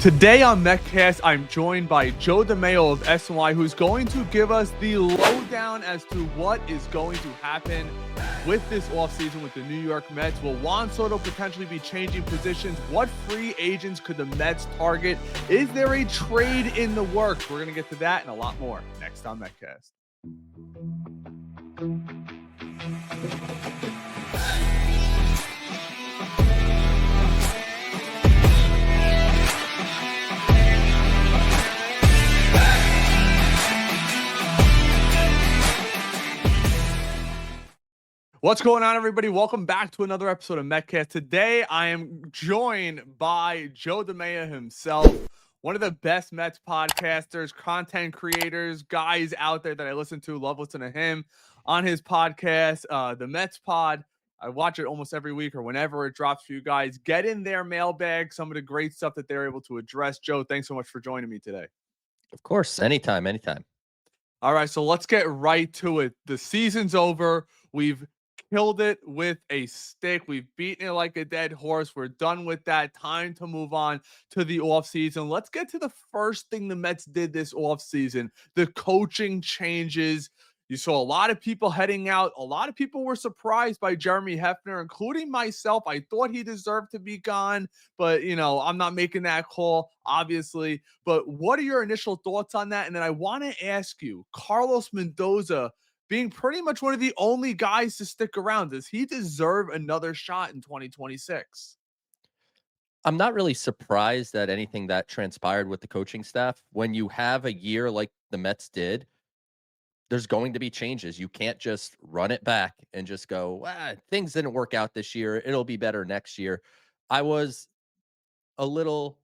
Today on Metcast, I'm joined by Joe DeMayo of SNY, who's going to give us the lowdown as to what is going to happen with this offseason with the New York Mets. Will Juan Soto potentially be changing positions? What free agents could the Mets target? Is there a trade in the works? We're going to get to that and a lot more next on Metcast. What's going on, everybody? Welcome back to another episode of Metcast. Today, I am joined by Joe DeMayo himself, one of the best Mets podcasters, content creators, guys out there that I listen to. Love listening to him on his podcast, the Mets Pod. I watch it almost every week or whenever it drops for you guys. Get in their mailbag, some of the great stuff that they're able to address. Joe, thanks so much for joining me today. Of course, anytime. All right, so let's get right to it. The season's over. We've killed it with a stick. We've beaten it like a dead horse. We're done with that. Time to move on to the offseason. Let's get to the first thing the Mets did this offseason, the coaching changes. You saw a lot of people heading out. A lot of people were surprised by Jeremy Hefner, including myself. I thought he deserved to be gone, but, I'm not making that call, obviously. But what are your initial thoughts on that? And then I want to ask you, Carlos Mendoza being pretty much one of the only guys to stick around, does he deserve another shot in 2026? I'm not really surprised at anything that transpired with the coaching staff. When you have a year like the Mets did, there's going to be changes. You can't just run it back and just go, things didn't work out this year. It'll be better next year. I was a little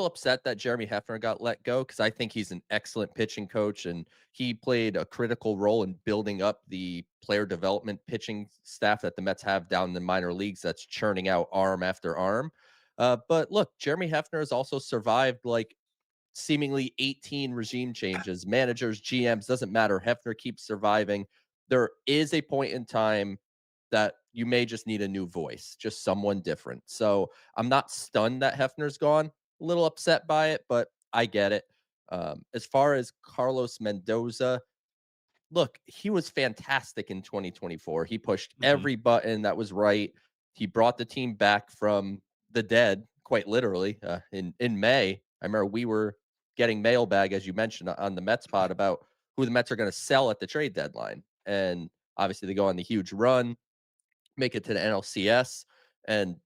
upset that Jeremy Hefner got let go because I think he's an excellent pitching coach and he played a critical role in building up the player development pitching staff that the Mets have down in the minor leagues that's churning out arm after arm. But look, Jeremy Hefner has also survived like seemingly 18 regime changes, managers, GMs, doesn't matter. Hefner keeps surviving. There is a point in time that you may just need a new voice, just someone different. So I'm not stunned that Hefner's gone. A little upset by it, but I get it. As far as Carlos Mendoza, look, he was fantastic in 2024. He pushed every button that was right. He brought the team back from the dead, quite literally, in May. I remember we were getting mailbag, as you mentioned, on the Mets pod about who the Mets are going to sell at the trade deadline. And obviously they go on the huge run, make it to the NLCS, and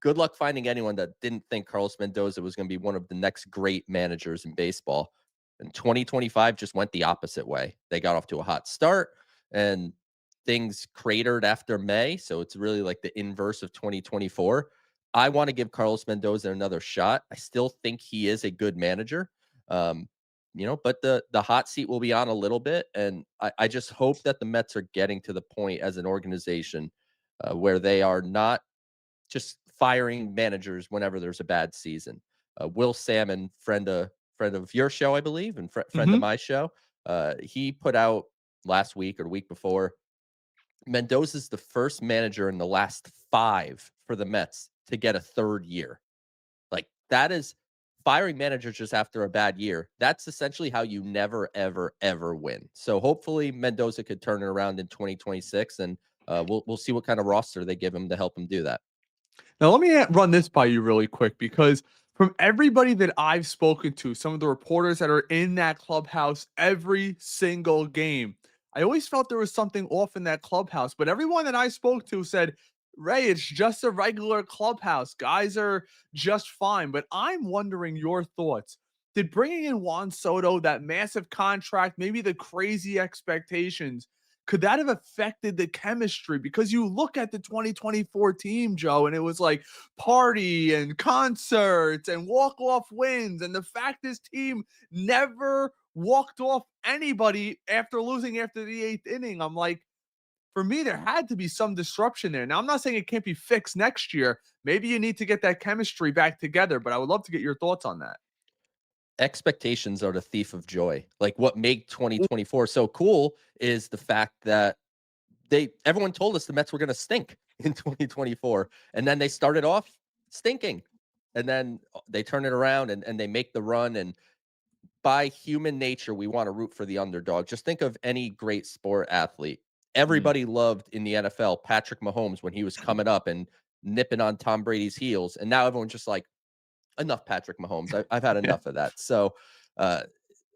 good luck finding anyone that didn't think Carlos Mendoza was going to be one of the next great managers in baseball. And 2025 just went the opposite way. They got off to a hot start and things cratered after May. So it's really like the inverse of 2024. I want to give Carlos Mendoza another shot. I still think he is a good manager. But the hot seat will be on a little bit. And I just hope that the Mets are getting to the point as an organization where they are not just firing managers whenever there's a bad season. Will Salmon, friend of your show, I believe, and friend of my show, he put out last week or the week before, Mendoza's the first manager in the last 5 for the Mets to get a third year. Like, that is firing managers just after a bad year. That's essentially how you never, ever, ever win. So hopefully Mendoza could turn it around in 2026, and we'll see what kind of roster they give him to help him do that. Now, let me run this by you really quick, because from everybody that I've spoken to, some of the reporters that are in that clubhouse every single game, I always felt there was something off in that clubhouse. But everyone that I spoke to said, Ray, it's just a regular clubhouse. Guys are just fine. But I'm wondering your thoughts. Did bringing in Juan Soto, that massive contract, maybe the crazy expectations, could that have affected the chemistry? Because you look at the 2024 team, Joe, and it was like party and concerts and walk-off wins. And the fact this team never walked off anybody after losing after the 8th inning, I'm like, for me, there had to be some disruption there. Now, I'm not saying it can't be fixed next year. Maybe you need to get that chemistry back together, but I would love to get your thoughts on that. Expectations are the thief of joy. Like, what made 2024 so cool is the fact that everyone told us the Mets were going to stink in 2024, and then they started off stinking. and then they turn it around and they make the run. And by human nature, we want to root for the underdog. Just think of any great sport athlete. Mm. Everybody loved in the NFL Patrick Mahomes when he was coming up and nipping on Tom Brady's heels. And now everyone's just like, enough Patrick Mahomes. I've had Yeah. enough of that. So uh,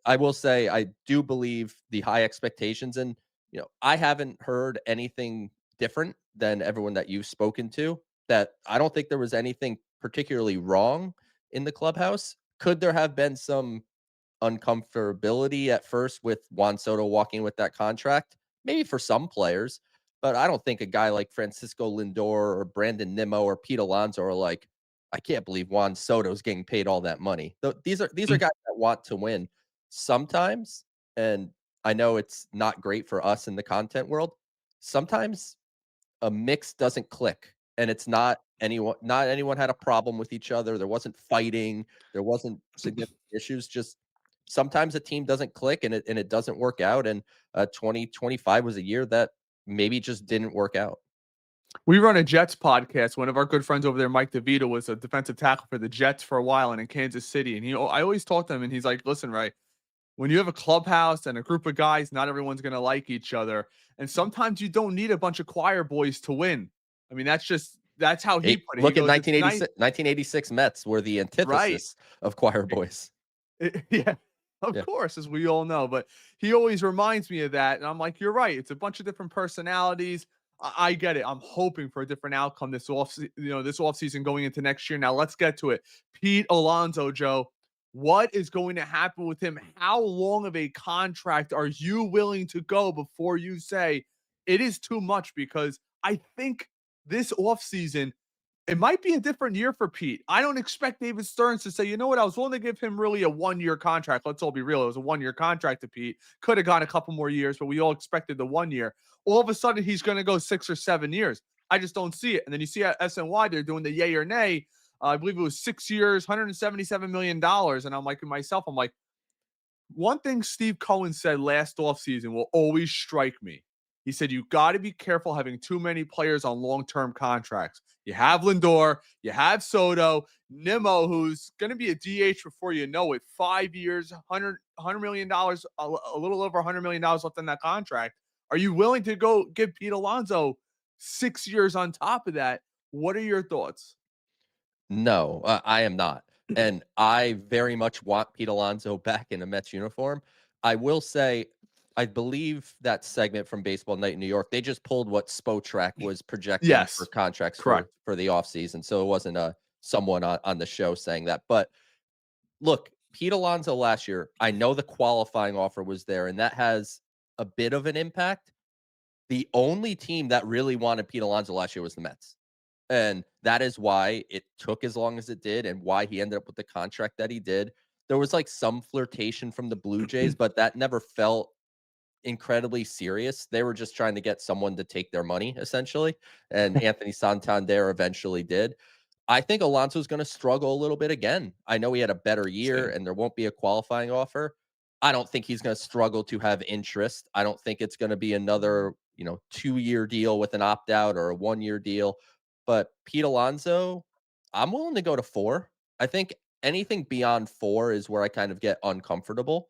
I will say I do believe the high expectations. And, I haven't heard anything different than everyone that you've spoken to. That I don't think there was anything particularly wrong in the clubhouse. Could there have been some uncomfortability at first with Juan Soto walking with that contract? Maybe for some players, but I don't think a guy like Francisco Lindor or Brandon Nimmo or Pete Alonso are like, I can't believe Juan Soto's getting paid all that money. These are Mm. guys that want to win sometimes, and I know it's not great for us in the content world. Sometimes a mix doesn't click, and it's not anyone had a problem with each other. There wasn't fighting, there wasn't significant issues. Just sometimes a team doesn't click, and it doesn't work out. And 2025 was a year that maybe just didn't work out. We run a Jets podcast. One of our good friends over there, Mike DeVito, was a defensive tackle for the Jets for a while and in Kansas City. And I always talk to him, and he's like, "Listen, right, when you have a clubhouse and a group of guys, not everyone's going to like each other, and sometimes you don't need a bunch of choir boys to win." I mean, that's how he put it. He Look at goes, "It's nice, 1986 Mets were the right?" antithesis of choir boys. Yeah, of Yeah. course, as we all know. But he always reminds me of that. And I'm like, you're right. It's a bunch of different personalities. I get it. I'm hoping for a different outcome this off season going into next year. Now let's get to it. Pete Alonso, Joe. What is going to happen with him? How long of a contract are you willing to go before you say it is too much? Because I think this offseason it might be a different year for Pete. I don't expect David Stearns to say, you know what, I was willing to give him really a 1 year contract. Let's all be real. It was a 1 year contract to Pete. Could have gone a couple more years, but we all expected the 1 year. All of a sudden, he's going to go 6 or 7 years. I just don't see it. And then you see at SNY, they're doing the yay or nay. I believe it was 6 years, $177 million. And I'm like, to myself, I'm like, one thing Steve Cohen said last offseason will always strike me. He said, you got to be careful having too many players on long term contracts. You have Lindor, you have Soto, Nimmo, who's going to be a DH before you know it. 5 years, $100 million, a little over $100 million left in that contract. Are you willing to go give Pete Alonso 6 years on top of that? What are your thoughts? No, I am not. And I very much want Pete Alonso back in a Mets uniform. I will say, I believe that segment from Baseball Night in New York, they just pulled what Spotrac was projecting for Yes, contracts correct. for the offseason. So it wasn't someone on the show saying that. But look, Pete Alonso last year, I know the qualifying offer was there, and that has a bit of an impact. The only team that really wanted Pete Alonso last year was the Mets. And that is why it took as long as it did and why he ended up with the contract that he did. There was like some flirtation from the Blue Jays, but that never felt incredibly serious. They were just trying to get someone to take their money, essentially. And Anthony Santander eventually did. I think Alonso's going to struggle a little bit again. I know he had a better year Same. and there won't be a qualifying offer. I don't think he's going to struggle to have interest. I don't think it's going to be another, 2-year deal with an opt out or a 1-year deal. But Pete Alonso, I'm willing to go to 4. I think anything beyond 4 is where I kind of get uncomfortable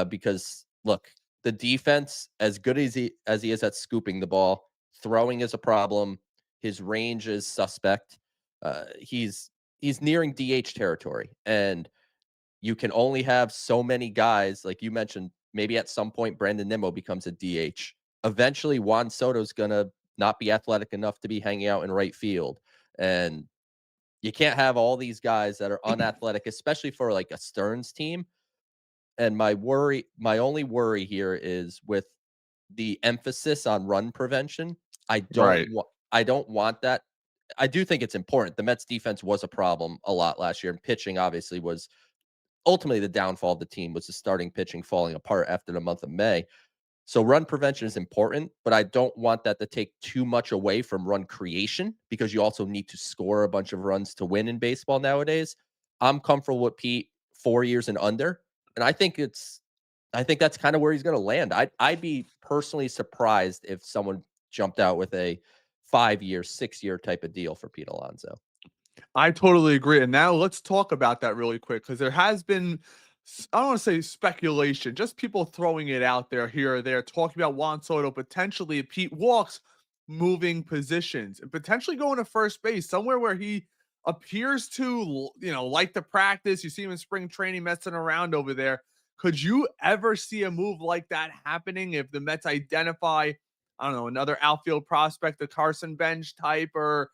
because look, the defense, as good as he is at scooping the ball, throwing is a problem. His range is suspect. He's nearing DH territory, and you can only have so many guys. Like you mentioned, maybe at some point Brandon Nimmo becomes a DH. Eventually, Juan Soto's gonna not be athletic enough to be hanging out in right field, and you can't have all these guys that are unathletic, especially for like a Stearns team. And my only worry here is with the emphasis on run prevention. Right. I don't want that. I do think it's important. The Mets defense was a problem a lot last year, and pitching obviously was ultimately the downfall of the team was the starting pitching falling apart after the month of May. So run prevention is important, but I don't want that to take too much away from run creation because you also need to score a bunch of runs to win in baseball nowadays. I'm comfortable with Pete 4 years and under, and I think that's kind of where he's going to land. I'd be personally surprised if someone jumped out with a 5-year, 6-year type of deal for Pete Alonso. I totally agree. And now let's talk about that really quick because there has been, I don't want to say speculation, just people throwing it out there here or there, talking about Juan Soto potentially, if Pete walks, moving positions and potentially going to first base, somewhere where he appears to, like to practice. You see him in spring training messing around over there. Could you ever see a move like that happening if the Mets identify, I don't know, another outfield prospect, a Carson Bench type, or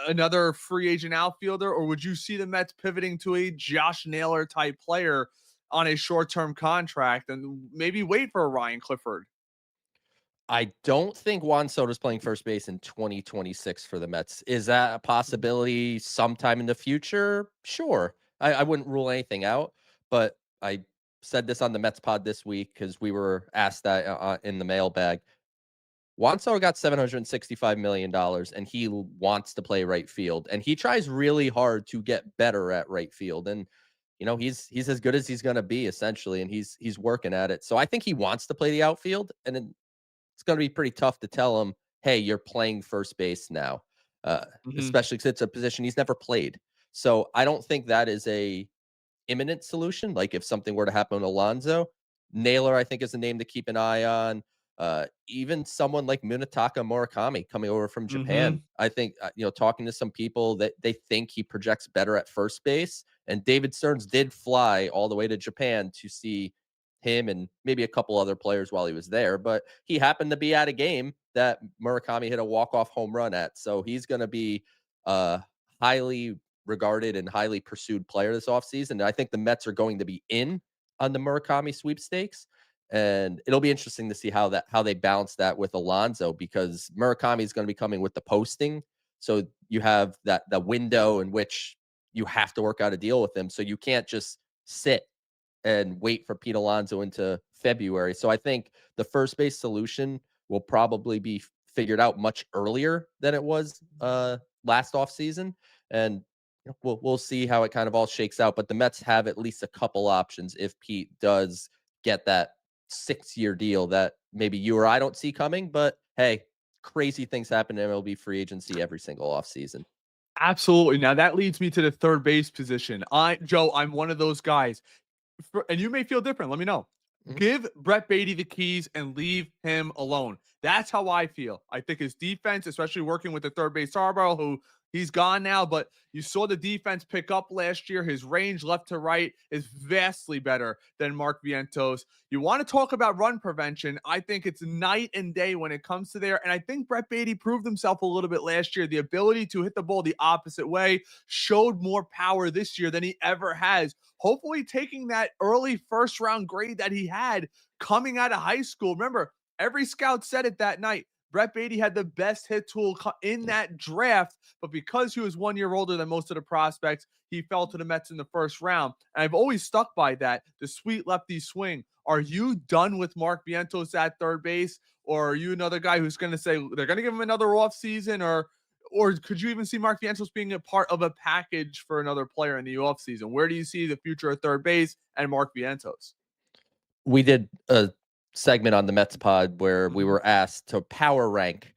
another free agent outfielder, or would you see the Mets pivoting to a Josh Naylor type player on a short term contract and maybe wait for a Ryan Clifford? I don't think Juan Soto's playing first base in 2026 for the Mets. Is that a possibility sometime in the future? Sure. I wouldn't rule anything out, but I said this on the Mets pod this week because we were asked that in the mailbag. Juan Soto got $765 million and he wants to play right field. And he tries really hard to get better at right field. And he's as good as he's gonna be essentially, and he's working at it. So I think he wants to play the outfield, and it's going to be pretty tough to tell him, "Hey, you're playing first base now," Hmm. especially because it's a position he's never played. So I don't think that is a imminent solution. Like if something were to happen to Alonso, Naylor, I think, is a name to keep an eye on. Even someone like Munetaka Murakami coming over from Japan. Hmm. I think, talking to some people that they think he projects better at first base. And David Stearns did fly all the way to Japan to see him and maybe a couple other players while he was there. But he happened to be at a game that Murakami hit a walk-off home run at. So he's going to be highly regarded and highly pursued player this offseason. I think the Mets are going to be in on the Murakami sweepstakes. And it'll be interesting to see how they balance that with Alonso, because Murakami is going to be coming with the posting. So you have that the window in which you have to work out a deal with him. So you can't just sit and wait for Pete Alonso into February. So I think the first base solution will probably be figured out much earlier than it was last offseason. And we'll see how it kind of all shakes out. But the Mets have at least a couple options if Pete does get that 6-year deal that maybe you or I don't see coming. But hey, crazy things happen in MLB free agency every single offseason. Absolutely. Now that leads me to the third base position. Joe, I'm one of those guys. And you may feel different. Let me know. Mhm. Give Brett Beatty the keys and leave him alone. That's how I feel. I think his defense, especially working with the third base Scarborough, who he's gone now, but you saw the defense pick up last year. His range left to right is vastly better than Mark Vientos. You want to talk about run prevention? I think it's night and day when it comes to there. And I think Brett Beatty proved himself a little bit last year. The ability to hit the ball the opposite way, showed more power this year than he ever has. Hopefully, taking that early first round grade that he had coming out of high school. Remember, every scout said it that night. Brett Beatty had the best hit tool in Yeah. that draft, but because he was 1 year older than most of the prospects, he fell to the Mets in the first round. And I've always stuck by that, the sweet lefty swing. Are you done with Mark Vientos at third base? Or are you another guy who's going to say they're going to give him another offseason? Or could you even see Mark Vientos being a part of a package for another player in the offseason? Where do you see the future of third base and Mark Vientos? We did a segment on the Mets pod where we Mhm. were asked to power rank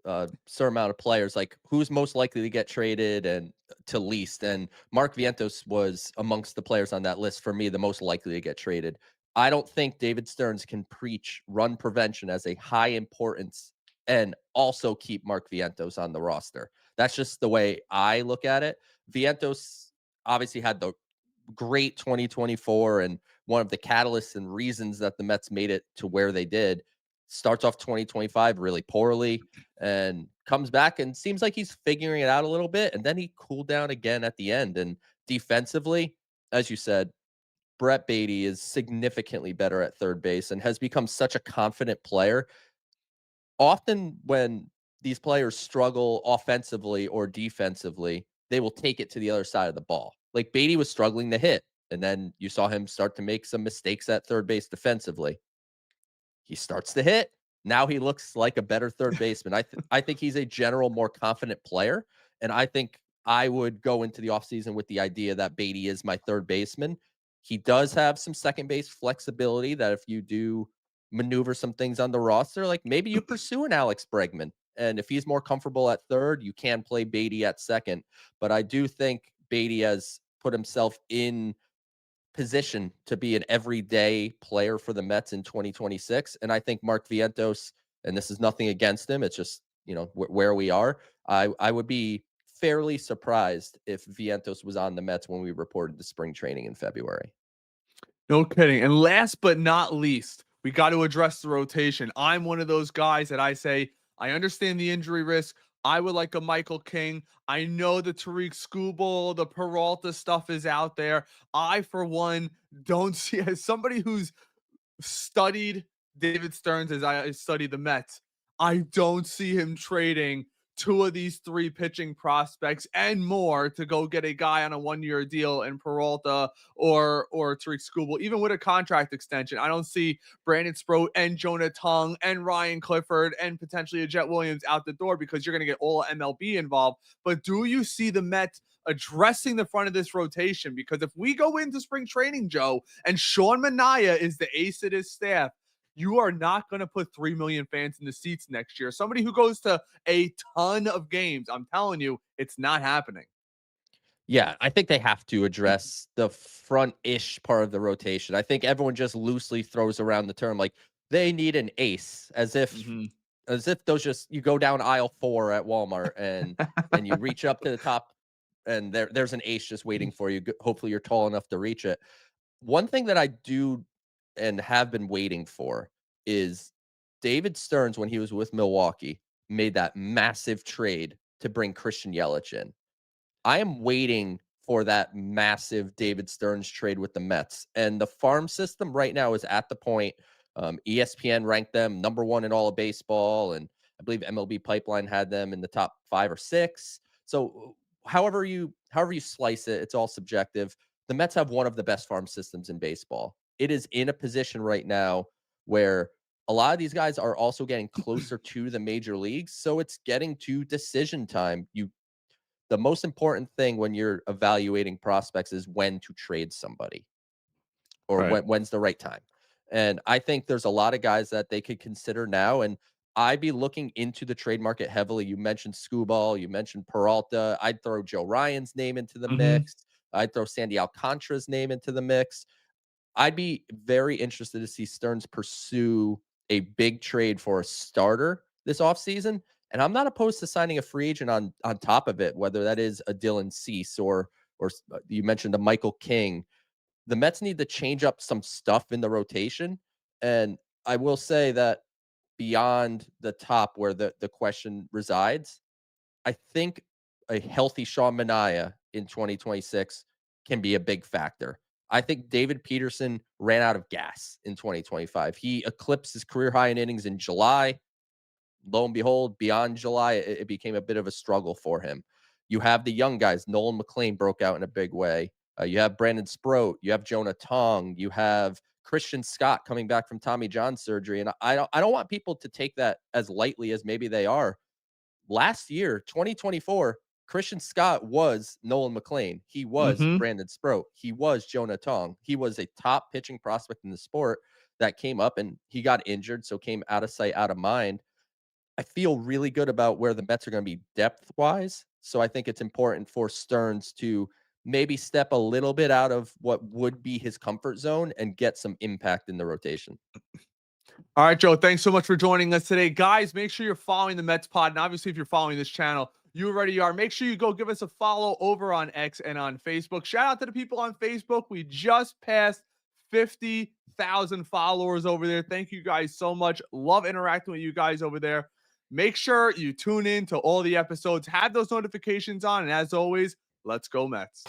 a certain amount of players, like who's most likely to get traded and to least. And Mark Vientos was amongst the players on that list for me, the most likely to get traded. I don't think David Stearns can preach run prevention as a high importance and also keep Mark Vientos on the roster. That's just the way I look at it. Vientos obviously had the great 2024 and one of the catalysts and reasons that the Mets made it to where they did. Starts off 2025 really poorly and comes back and seems like he's figuring it out a little bit. And then he cooled down again at the end. And defensively, as you said, Brett Beatty is significantly better at third base and has become such a confident player. Often, when these players struggle offensively or defensively, they will take it to the other side of the ball. Like Beatty was struggling to hit, and then you saw him start to make some mistakes at third base defensively. He starts to hit. Now he looks like a better third baseman. I think he's a general more confident player, and I think I would go into the offseason with the idea that Beatty is my third baseman. He does have some second base flexibility that if you do maneuver some things on the roster, like maybe you pursue an Alex Bregman And if he's more comfortable at third, you can play Beatty at second. But I do think Beatty has put himself in position to be an everyday player for the Mets in 2026. And I think Mark Vientos, and this is nothing against him, it's just, where we are. I would be fairly surprised if Vientos was on the Mets when we reported the spring training in February. No kidding. And last but not least, we got to address the rotation. I'm one of those guys that I say, I understand the injury risk. I would like a Michael King. I know the Tariq Skubal, the Peralta stuff is out there. I, for one, don't see, as somebody who's studied David Stearns as I study the Mets, I don't see him trading two of these three pitching prospects and more to go get a guy on a 1-year deal in Peralta or Tariq Skubal, even with a contract extension. I don't see Brandon Sproat and Jonah Tung and Ryan Clifford and potentially a Jet Williams out the door because you're going to get all MLB involved. But do you see the Mets addressing the front of this rotation? Because if we go into spring training, Joe, and Sean Manaea is the ace of his staff, you are not going to put 3 million fans in the seats next year. Somebody who goes to a ton of games, I'm telling you, it's not happening. Yeah, I think they have to address the front-ish part of the rotation. I think everyone just loosely throws around the term like they need an ace, Mhm. as if those just you go down aisle 4 at Walmart and you reach up to the top and there's an ace just waiting for you. Hopefully you're tall enough to reach it. One thing that I do and have been waiting for is David Stearns when he was with Milwaukee made that massive trade to bring Christian Yelich in. I am waiting for that massive David Stearns trade with the Mets. And the farm system right now is at the point. ESPN ranked them number one in all of baseball, and I believe MLB Pipeline had them in the top 5 or 6. So however you slice it, it's all subjective. The Mets have one of the best farm systems in baseball. It is in a position right now where a lot of these guys are also getting closer to the major leagues. So it's getting to decision time. The most important thing when you're evaluating prospects is when to trade somebody or Right. when's the right time. And I think there's a lot of guys that they could consider now. And I'd be looking into the trade market heavily. You mentioned Scuball, you mentioned Peralta. I'd throw Joe Ryan's name into the Mhm. mix. I'd throw Sandy Alcantara's name into the mix. I'd be very interested to see Stearns pursue a big trade for a starter this offseason. And I'm not opposed to signing a free agent on top of it, whether that is a Dylan Cease or you mentioned a Michael King. The Mets need to change up some stuff in the rotation. And I will say that beyond the top where the question resides, I think a healthy Sean Manaea in 2026 can be a big factor. I think David Peterson ran out of gas in 2025. He eclipsed his career high in innings in July. Lo and behold, beyond July, it became a bit of a struggle for him. You have the young guys. Nolan McLean broke out in a big way. You have Brandon Sproat. You have Jonah Tong. You have Christian Scott coming back from Tommy John surgery. And I don't want people to take that as lightly as maybe they are. Last year, 2024, Christian Scott was Nolan McLean. He was Mhm. Brandon Sproat. He was Jonah Tong. He was a top pitching prospect in the sport that came up and he got injured, so came out of sight, out of mind. I feel really good about where the Mets are going to be depth wise. So I think it's important for Stearns to maybe step a little bit out of what would be his comfort zone and get some impact in the rotation. All right, Joe, thanks so much for joining us today. Guys, make sure you're following the Mets Pod. And obviously, if you're following this channel, you already are. Make sure you go give us a follow over on X and on Facebook. Shout out to the people on Facebook. We just passed 50,000 followers over there. Thank you guys so much. Love interacting with you guys over there. Make sure you tune in to all the episodes, have those notifications on. And as always, let's go, Mets.